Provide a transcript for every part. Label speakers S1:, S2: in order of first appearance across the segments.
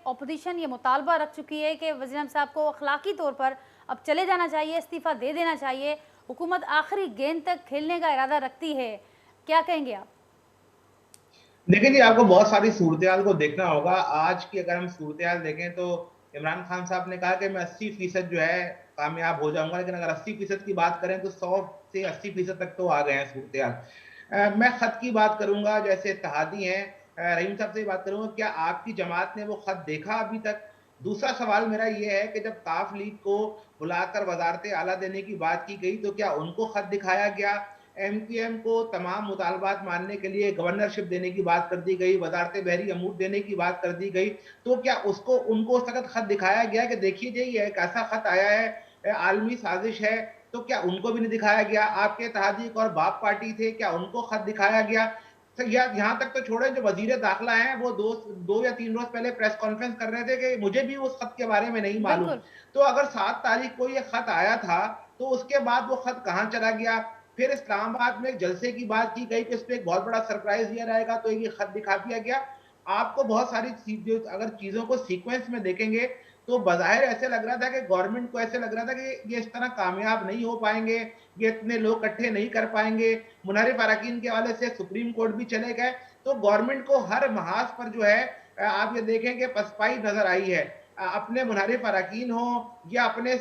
S1: Opposition ये मुतालबा रख चुकी है कि वज़ीर आज़म साहब को अखलाकी तौर पर अब चले जाना चाहिए, इस्तीफ़ा दे देना चाहिए। हुकूमत आखिरी गेंद तक खेलने का इरादा रखती है, क्या कहेंगे आप?
S2: देखिए जी, आपको बहुत सारी सूरत-ए-हाल को देखना होगा। आज की अगर हम सूरत-ए-हाल देखें तो इमरान खान साहब ने कहा कि मैं 80% जो है कामयाब हो जाऊँगा, लेकिन अगर 80% की बात करें तो 100 से 80% तक तो आ गए हैं सूरत-ए-हाल। मैं खत की बात करूँगा, जैसे इत्तेहादी हैं, रहीम साहब से ही बात करूँगा, क्या आपकी जमात ने वो खत देखा अभी तक? दूसरा सवाल मेरा ये है कि जब काफ लीग को बुलाकर वज़ारत आला देने की बात की गई, तो क्या उनको खत दिखाया गया? एमक्यूएम को तमाम मुतालबात मानने के लिए गवर्नरशिप देने की बात कर दी गई, वज़ारत बहरी अमूर देने की बात कर दी गई, तो क्या उसको उनको उस वक़्त खत दिखाया गया कि देखिए जी, ये एक ऐसा खत आया है, आलमी साज़िश है, तो क्या उनको भी नहीं दिखाया गया? आपके इत्तेहादी एक और बाप पार्टी थे, क्या उनको खत दिखाया गया? तो या यहाँ तक तो छोड़ें, जो वज़ीर दाखिला हैं, वो 2 या 3 रोज़ पहले प्रेस कॉन्फ्रेंस कर रहे थे कि मुझे भी उस खत के बारे में नहीं मालूम।
S1: बिल्कुल।
S2: तो अगर 7 तारीख को ये खत आया था, तो उसके बाद वो खत कहाँ चला गया? फिर इस्लामाबाद में एक जलसे की बात की गई कि उसपे एक बहुत बड़ा सरप्राइज़ दिया जाएगा, तो ये खत दिखा दिया गया। आपको बहुत सारी चीज़ अगर चीज़ों को सीक्वेंस में देखेंगे, तो बज़ाहिर ऐसे लग रहा था कि गवर्नमेंट को ऐसे लग रहा था कि ये इस तरह कामयाब नहीं हो पाएँगे, ये इतने लोग इकट्ठे नहीं कर पाएँगे। मुनहरिफ अराकीन के हवाले से सुप्रीम कोर्ट भी चले गए, तो गवर्नमेंट को हर महाज पर जो है आप ये देखें कि पसपाई नज़र आई है। अपने मुनहरिफ अराकीन हों या अपने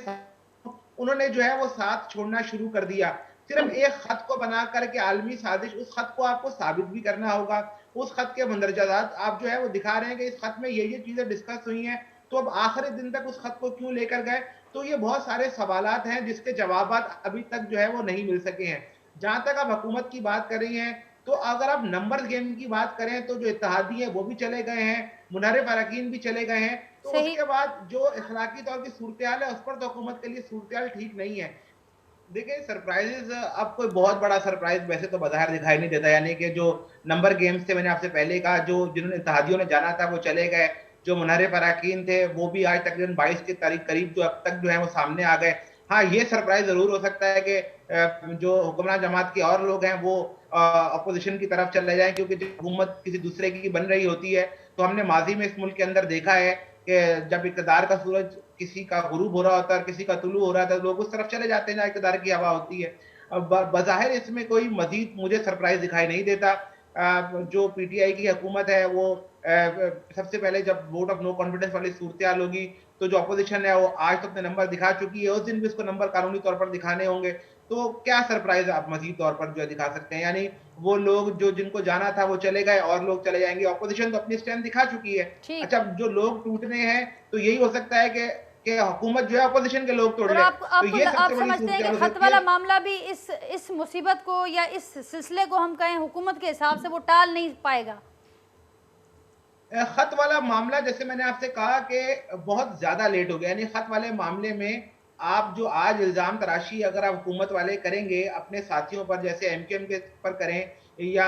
S2: उन्होंने जो है वो साथ छोड़ना शुरू कर दिया। सिर्फ एक खत को बना कर के आलमी साजिश, उस खत को आपको साबित भी करना होगा। उस खत के मंदरजात आप जो है वो दिखा रहे हैं कि इस खत में ये चीज़ें डिस्कस हुई हैं, तो अब आखिरी दिन तक उस खत को क्यों लेकर गए? तो ये बहुत सारे सवालात हैं जिसके जवाबात अभी तक जो है वो नहीं मिल सके हैं। जहाँ तक आप हुकूमत की बात कर रही हैं, तो अगर आप नंबर्स गेम की बात करें तो जो इत्तेहादी हैं वो भी चले गए हैं, मुनहरिफ अरकान भी चले गए हैं, तो
S1: सही।
S2: उसके बाद जो इखलाकी तौर की सूरत-ए-हाल है, उस पर तो हुकूमत के लिए सूरत-ए-हाल ठीक नहीं है। देखिए, सरप्राइज़ेज़ अब कोई बहुत बड़ा सरप्राइज़ वैसे तो बाज़ाहिर दिखाई नहीं देता, यानी कि जो नंबर गेम्स थे, मैंने आपसे पहले ही कहा, जो जिन्होंने इत्तेहादियों ने जाना था वो चले गए, जो मुनहरिफ अरकान थे वो भी आज तकरीबन 22 की तारीख करीब जो अब तक जो है वो सामने आ गए। हाँ, ये सरप्राइज़ ज़रूर हो सकता है कि जो हुक्मरान जमात के और लोग हैं वो अपोज़िशन की तरफ चले जाएँ, क्योंकि जब हुकूमत किसी दूसरे की बन रही होती है, तो हमने माज़ी में इस मुल्क के अंदर देखा है कि जब इक़्तिदार का सूरज किसी का ग़ुरूब हो रहा होता है और किसी का तुलू हो रहा था, तो लोग उस तरफ चले जाते हैं जहाँ इक़्तिदार की हवा होती है। अब बज़ाहिर इसमें कोई मज़ीद मुझे सरप्राइज़ दिखाई नहीं देता। जो पीटीआई की हुकूमत है वो सबसे पहले जब वोट ऑफ नो कॉन्फिडेंस वाली सूरत-ए-हाल होगी, तो जो अपोज़िशन है वो आज तो अपने नंबर दिखा चुकी है, उस दिन भी उसको नंबर कानूनी तौर पर दिखाने होंगे। तो क्या सरप्राइज़ आप मज़ीद तौर पर जो है दिखा सकते हैं? यानी वो लोग जो जिनको जाना था वो चले गए और लोग चले जाएँगे। अपोज़िशन तो अपनी स्ट्रेंथ दिखा चुकी है।
S1: ठीक।
S2: अच्छा, अब जो लोग टूटने हैं, तो यही हो सकता है कि हुकूमत जो है अपोज़िशन के लोग तोड़
S1: और
S2: ले। तो ये
S1: आप
S2: सबसे बड़ी
S1: समझते हैं कि
S2: सूरत-ए-हाल हो
S1: खत
S2: सकती है।
S1: वाला मामला भी इस मुसीबत को या इस सिलसिले को हम कहें हुकूमत के हिसाब से वो टाल नहीं पाएगा?
S2: खत वाला मामला, जैसे मैंने आपसे कहा कि बहुत ज़्यादा लेट हो गया, यानी खत वाले मामले में आप जो आज इल्ज़ाम तराशी अगर आप हुकूमत वाले करेंगे अपने साथियों पर, जैसे एमक्यूएम के पर करें या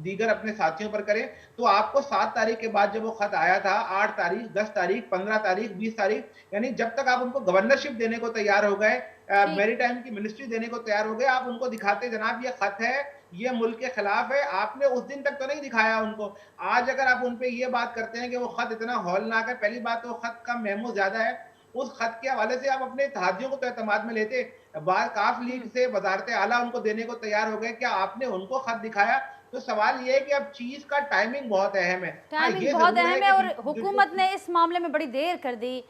S2: दीगर अपने साथियों पर करें, तो आपको 7 तारीख के बाद जब वो खत आया था, 8 तारीख, 10 तारीख, 15 तारीख, 20 तारीख, यानी जब तक आप उनको गवर्नरशिप देने को तैयार हो गए,
S1: ठीक।
S2: मैरीटाइम की मिनिस्ट्री देने को तैयार हो गए, आप उनको दिखाते जनाब ये खत है, ये मुल्क के खिलाफ है, आपने उस दिन तक तो नहीं दिखाया उनको। आज अगर आप उन पे ये बात करते हैं कि वो खत इतना हौलनाक है, पहली बात तो खत का मेमो ज़्यादा है, उस खत के हवाले से आप अपने इत्तेहादियों को तो एतमाद में लेते। काफ लीग
S1: हुँ।
S2: से वज़ारत आला उनको देने को तैयार हो गए, क्या आपने उनको खत दिखाया? तो सवाल ये है कि अब चीज़ का टाइमिंग बहुत अहम है। हाँ,
S1: टाइमिंग
S2: ये
S1: बहुत
S2: ज़रूर है
S1: अहम है
S2: कि
S1: और
S2: जो
S1: हुकूमत ने इस मामले में बड़ी देर कर दी।